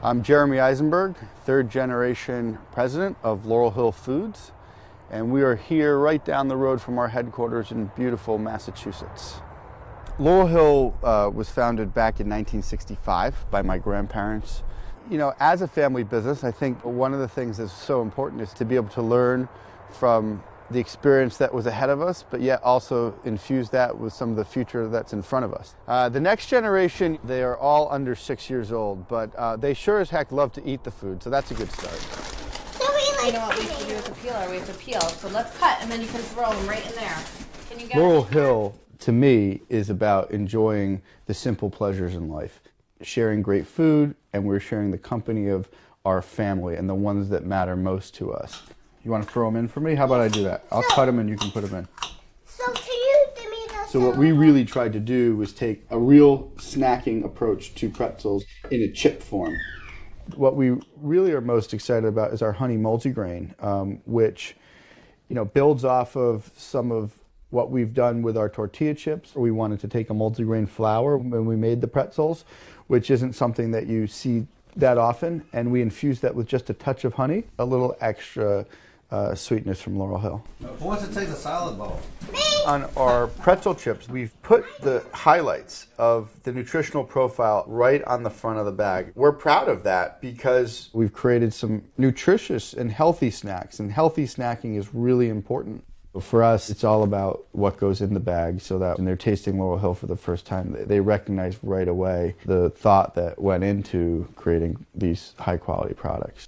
I'm Jeremy Eisenberg, third generation president of Laurel Hill Foods, and we are here right down the road from our headquarters in beautiful Massachusetts. Laurel Hill was founded back in 1965 by my grandparents. You know, as a family business, I think one of the things that's so important is to be able to learn from the experience that was ahead of us, but yet also infuse that with some of the future that's in front of us. The next generation, they are all under 6 years old, but they sure as heck love to eat the food, so that's a good start. So you know what we have to do with the peeler? We have to peel. So let's cut, and then you can throw them right in there. Can you get Laurel Hill, to me, is about enjoying the simple pleasures in life. Sharing great food, and we're sharing the company of our family and the ones that matter most to us. You want to throw them in for me? How about I do that? I'll cut them and you can put them in. So can you give me the... So what we really tried to do was take a real snacking approach to pretzels in a chip form. What we really are most excited about is our honey multigrain, which, you know, builds off of some of what we've done with our tortilla chips. We wanted to take a multigrain flour when we made the pretzels, which isn't something that you see that often, and we infused that with just a touch of honey, a little extra sweetness from Laurel Hill. Who wants to take the salad bowl? On our pretzel chips, we've put the highlights of the nutritional profile right on the front of the bag. We're proud of that because we've created some nutritious and healthy snacks, and healthy snacking is really important. For us, it's all about what goes in the bag so that when they're tasting Laurel Hill for the first time, they recognize right away the thought that went into creating these high-quality products.